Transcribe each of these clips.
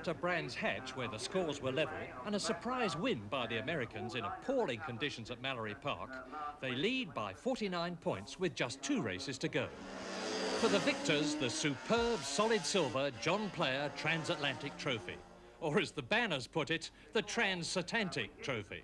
After Brands Hatch, where the scores were level, and a surprise win by the Americans in appalling conditions at Mallory Park, they lead by 49 points with just 2 races to go. For the victors, the superb solid silver John Player Transatlantic Trophy. Or as the banners put it, the Transatlantic Trophy.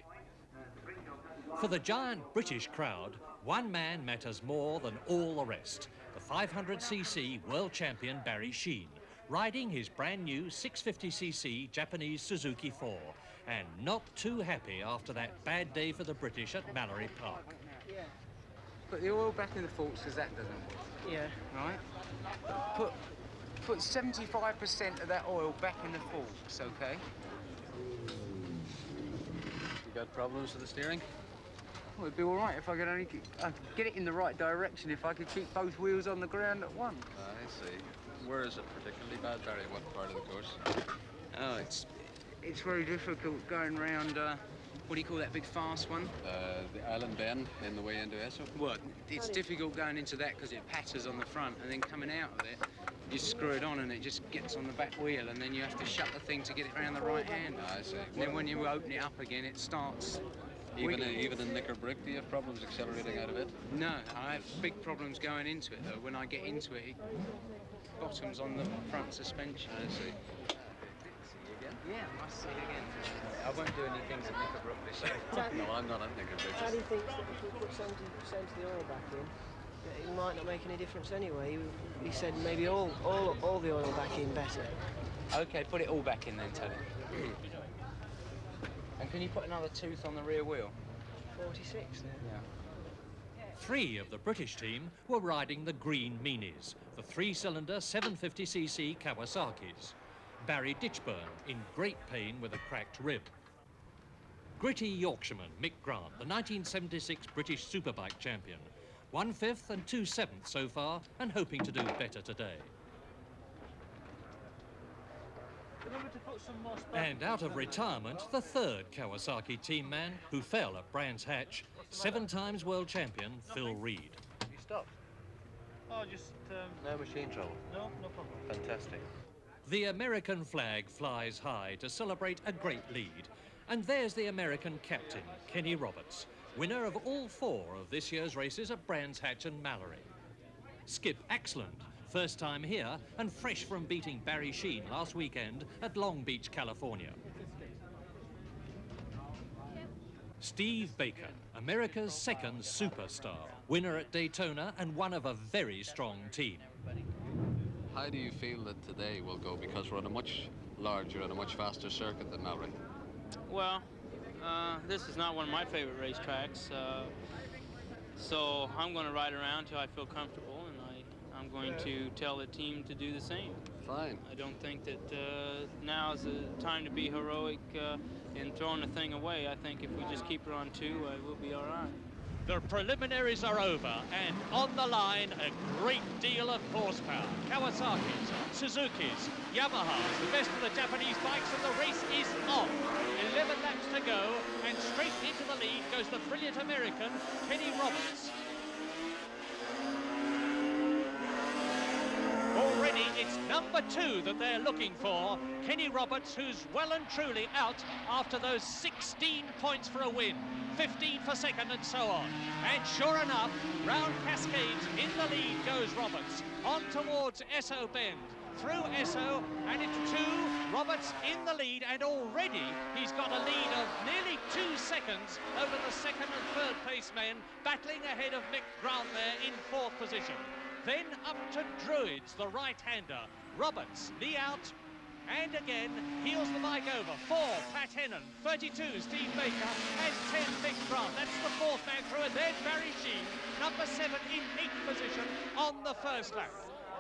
For the giant British crowd, one man matters more than all the rest. The 500cc world champion Barry Sheen, riding his brand new 650cc Japanese Suzuki 4, and not too happy after that bad day for the British at Mallory Park. Yeah. Put the oil back in the forks because that doesn't work. Yeah. Right? Put 75% of that oil back in the forks, okay? You got problems with the steering? Well, it'd be all right if I could only get it in the right direction if I could keep both wheels on the ground at once. I see. Where is it particularly bad, Barry? What part of the course? Oh, it's very difficult going round, what do you call that big fast one? The Island Bend in the way into Esso? Well, it's difficult going into that because it patters on the front, and then coming out of it, you screw it on and it just gets on the back wheel, and then you have to shut the thing to get it around the right hand. I see. And then when you open it up again, it starts. Even in Knicker Brick, do you have problems accelerating out of it? No, I have big problems going into it though. When I get into it, it bottoms on the front suspension. I see. Yeah, I must see it again. I won't do any things at Knickerbrook this year. No, I'm not at Knickerbrook. Paddy thinks that if we put 70% of the oil back in, that it might not make any difference anyway. He said maybe all the oil back in better. Okay, put it all back in then, Tony. And can you put another tooth on the rear wheel? 46 then. Yeah. 3 of the British team were riding the green meanies, the 3-cylinder 750cc Kawasaki's. Barry Ditchburn in great pain with a cracked rib. Gritty Yorkshireman Mick Grant, the 1976 British Superbike champion. 1/5 and 2/7 so far, and hoping to do better today. And out of retirement, the 3rd Kawasaki team man who fell at Brands Hatch, 7 times world champion Phil Reed. You stopped? Oh, just... No machine trouble? No problem. Fantastic. The American flag flies high to celebrate a great lead. And there's the American captain, Kenny Roberts, winner of all 4 of this year's races at Brands Hatch and Mallory. Skip Axland, first time here and fresh from beating Barry Sheen last weekend at Long Beach, California. Steve Baker, America's 2nd superstar, winner at Daytona and one of a very strong team. How do you feel that today will go? Because we're on a much larger and a much faster circuit than Mallory. Well, this is not one of my favorite racetracks, so I'm going to ride around till I feel comfortable, and I'm going to tell the team to do the same. Fine. I don't think that now is the time to be heroic in throwing the thing away. I think if we just keep it on 2, we'll be all right. The preliminaries are over, and on the line, a great deal of horsepower. Kawasaki's, Suzuki's, Yamaha's, the best of the Japanese bikes, and the race is on. 11 laps to go, and straight into the lead goes the brilliant American, Kenny Roberts. Already, it's number 2 that they're looking for. Kenny Roberts, who's well and truly out after those 16 points for a win. 15 for 2nd and so on. And sure enough, round Cascades in the lead goes Roberts. On towards Esso Bend. Through Esso and into 2. Roberts in the lead, and already he's got a lead of nearly 2 seconds over the 2nd and 3rd place men, battling ahead of Mick Grant there in 4th position. Then up to Druids, the right-hander. Roberts, knee out, and again heels the bike over. 4, Pat Hennon, 32, Steve Baker, and 10, Mick Grant. That's the 4th man through, and then Barry Sheen, number 7 in 8th position on the 1st lap.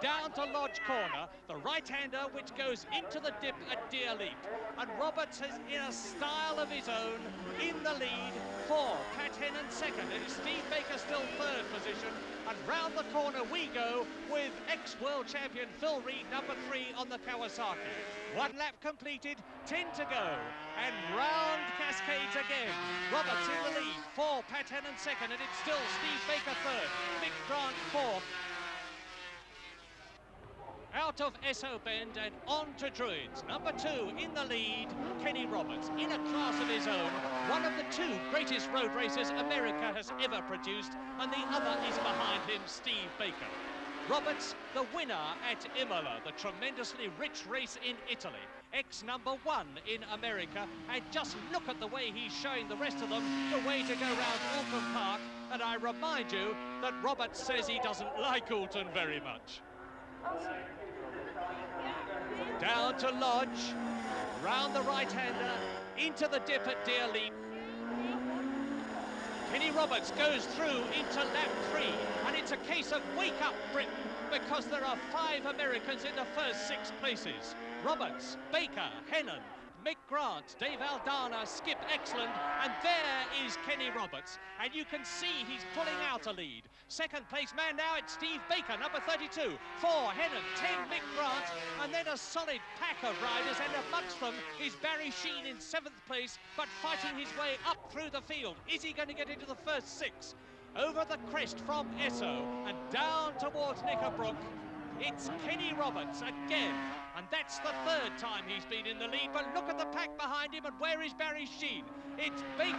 Down to Lodge Corner, the right-hander which goes into the dip at Deer Leap. And Roberts is in a style of his own in the lead. 4, Pat Hennon 2nd, and Steve Baker still 3rd position. And round the corner we go with ex-world champion Phil Reed, number 3 on the Kawasaki. 1 lap completed, 10 to go. And round Cascades again. Roberts in the lead, 4, Pat Hennon 2nd, and it's still Steve Baker 3rd. Mick Grant 4th. Out out of Esso Bend and on to Druids. Number 2 in the lead, Kenny Roberts, in a class of his own, one of the 2 greatest road racers America has ever produced, and the other is behind him, Steve Baker. Roberts, the winner at Imola, the tremendously rich race in Italy, ex-number 1 in America, and just look at the way he's showing the rest of them the way to go round Oulton Park, and I remind you that Roberts says he doesn't like Oulton very much. Down to Lodge, round the right-hander, into the dip at Deer Leap. Kenny Roberts goes through into lap 3, and it's a case of wake up Britain, because there are 5 Americans in the first 6 places. Roberts, Baker, Hennon, Mick Grant, Dave Aldana, Skip Excellent, and there is Kenny Roberts. And you can see he's pulling out a lead. Second place man now, it's Steve Baker, number 32. 4, Hennon, 10, Mick Grant, and then a solid pack of riders, and amongst them is Barry Sheen in 7th place, but fighting his way up through the field. Is he going to get into the first 6? Over the crest from Esso and down towards Knickerbrook, it's Kenny Roberts again, and that's the 3rd time he's been in the lead. But look at the pack behind him, and where is Barry Sheen? It's Baker,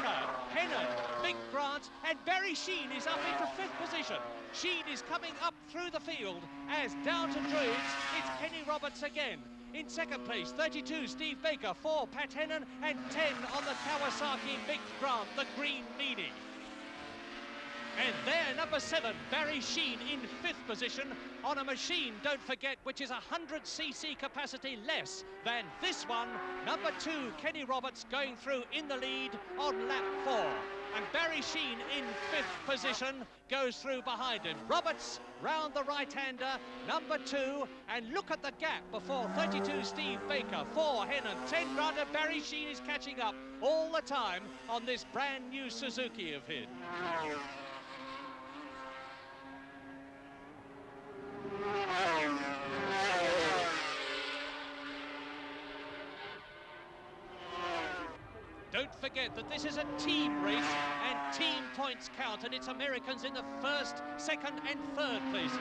Hennon, Mick Grant, and Barry Sheen is up into 5th position. Sheen is coming up through the field as down to Druids, it's Kenny Roberts again. In 2nd place, 32, Steve Baker, 4, Pat Hennon, and 10 on the Kawasaki, Mick Grant, the Green Meanie. And there, number 7, Barry Sheen in 5th position on a machine, don't forget, which is 100cc capacity less than this one. Number 2, Kenny Roberts going through in the lead on lap 4. And Barry Sheen in 5th position goes through behind him. Roberts round the right-hander, number 2, and look at the gap before 32, Steve Baker, 4, Hennon, 10, Grant, Barry Sheen is catching up all the time on this brand new Suzuki of his. Don't forget that this is a team race and team points count, and it's Americans in the 1st, 2nd and 3rd places.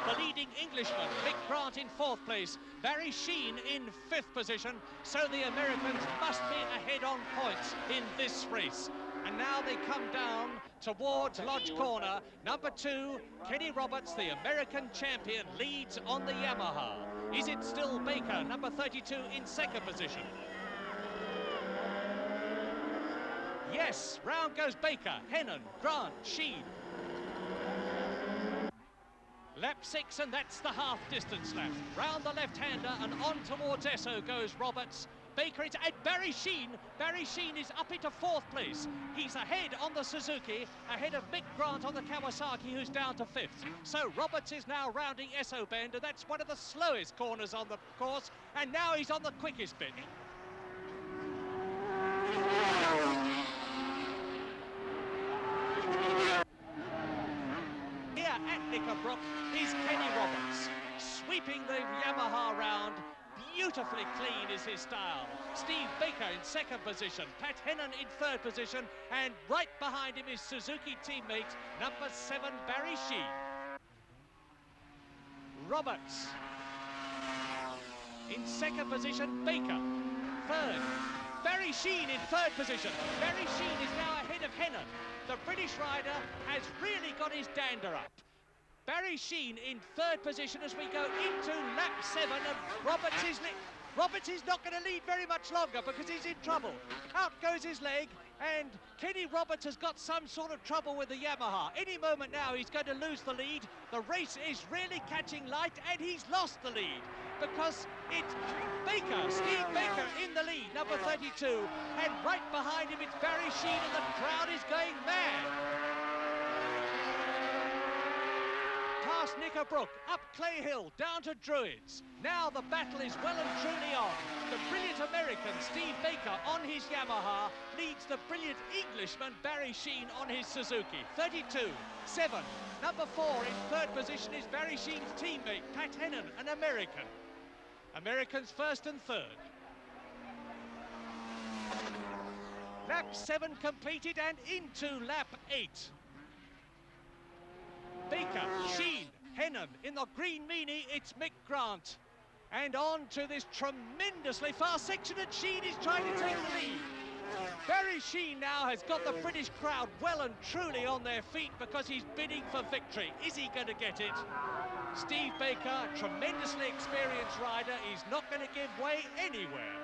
The leading Englishman, Mick Grant in 4th place, Barry Sheen in 5th position, so the Americans must be ahead on points in this race. And now they come down towards Lodge Corner. Number 2, Kenny Roberts, the American champion, leads on the Yamaha. Is it still Baker, number 32, in 2nd position? Yes, round goes Baker, Hennon, Grant, Sheen. Lap 6, and that's the half-distance lap. Round the left-hander and on towards Esso goes Roberts. Baker is at Barry Sheen. Barry Sheen is up into 4th place. He's ahead on the Suzuki, ahead of Mick Grant on the Kawasaki, who's down to 5th. So Roberts is now rounding Esso Bend, and that's one of the slowest corners on the course, and now he's on the quickest bit. Here at Knickerbrook is Kenny Roberts, sweeping the Yamaha round. Beautifully clean is his style. Steve Baker in 2nd position, Pat Hennon in 3rd position, and right behind him is Suzuki teammate number 7, Barry Sheen. Roberts in 2nd position, Baker 3rd. Barry Sheen in 3rd position. Barry Sheen is now ahead of Hennon. The British rider has really got his dander up. Barry Sheen in 3rd position as we go into lap 7, and Roberts is not going to lead very much longer because he's in trouble. Out goes his leg, and Kenny Roberts has got some sort of trouble with the Yamaha. Any moment now he's going to lose the lead. The race is really catching light, and he's lost the lead because it's Baker, Steve Baker in the lead, number 32, and right behind him it's Barry Sheen, and the crowd is going mad. Past Knickerbrook, up Clay Hill, down to Druids. Now the battle is well and truly on. The brilliant American Steve Baker on his Yamaha leads the brilliant Englishman Barry Sheen on his Suzuki. 32, 7. Number 4 in 3rd position is Barry Sheen's teammate, Pat Hennon, an American. Americans 1st and 3rd. Lap 7 completed and into lap 8. Baker, Sheen, Hennon. In the green meanie, it's Mick Grant. And on to this tremendously fast section, and Sheen is trying to take the lead. Barry Sheen now has got the British crowd well and truly on their feet because he's bidding for victory. Is he going to get it? Steve Baker, tremendously experienced rider, is not going to give way anywhere.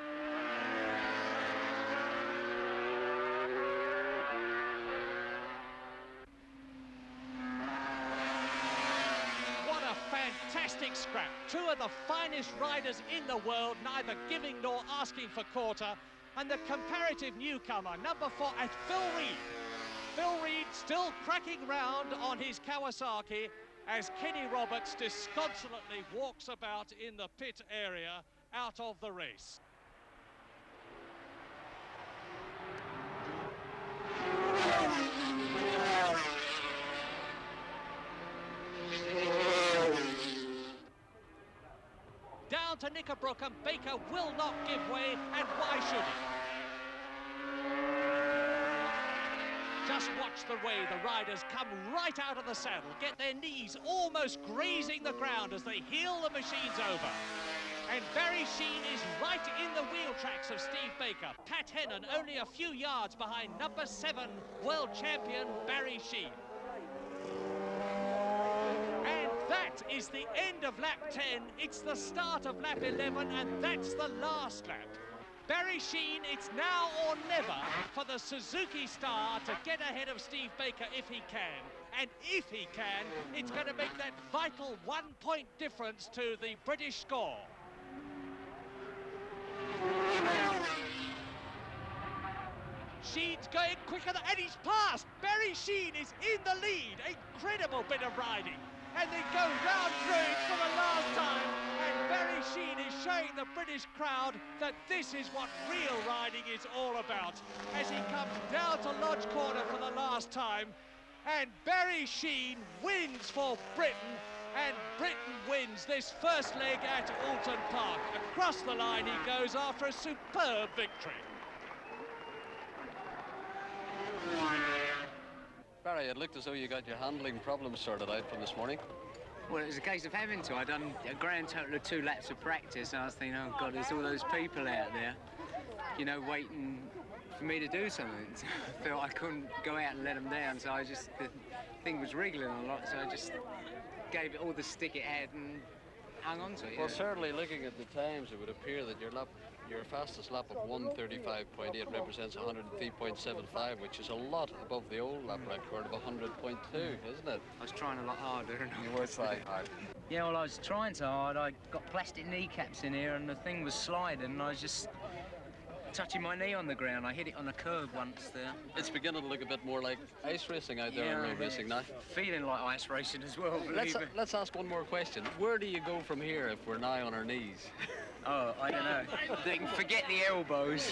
What a fantastic scrap. Two of the finest riders in the world, neither giving nor asking for quarter. And the comparative newcomer, number 4, at Phil Reed. Phil Reed still cracking round on his Kawasaki as Kenny Roberts disconsolately walks about in the pit area out of the race. Down to Knickerbrook, and Baker will not give way, and why should he? Just watch the way the riders come right out of the saddle, get their knees almost grazing the ground as they heel the machines over. And Barry Sheen is right in the wheel tracks of Steve Baker. Pat Hennon only a few yards behind number 7 world champion Barry Sheen. And that is the end of lap 10. It's the start of lap 11, and that's the last lap. Barry Sheen, it's now or never for the Suzuki star to get ahead of Steve Baker if he can. And if he can, it's going to make that vital 1-point difference to the British score. Sheen's going quicker than, and he's passed. Barry Sheen is in the lead. Incredible bit of riding. And they go round through it for the last time. And Barry Sheen is showing the British crowd that this is what real riding is all about. As he comes down to Lodge Corner for the last time. And Barry Sheen wins for Britain. And Britain wins this first leg at Oulton Park. Across the line he goes after a superb victory. Barry, it looked as though you got your handling problems sorted out from this morning. Well, it was a case of having to. I'd done a grand total of 2 laps of practice, and I was thinking, oh God, there's all those people out there, you know, waiting for me to do something. So I felt I couldn't go out and let them down, so the thing was wriggling a lot, so I just gave it all the stick it had and hung on to it. Well, certainly looking at the times, it would appear that your fastest lap of 1:35.8 represents 103.75, which is a lot above the old lap record of 100.2, isn't it? I was trying a lot harder. You were trying hard. Yeah, well, I was trying so hard. I got plastic kneecaps in here, and the thing was sliding, and I was just touching my knee on the ground. I hit it on a curb once there. It's beginning to look a bit more like ice racing out there in road racing now. Feeling like ice racing as well. Let's ask one more question. Where do you go from here if we're now on our knees? Oh, I don't know. They can forget the elbows.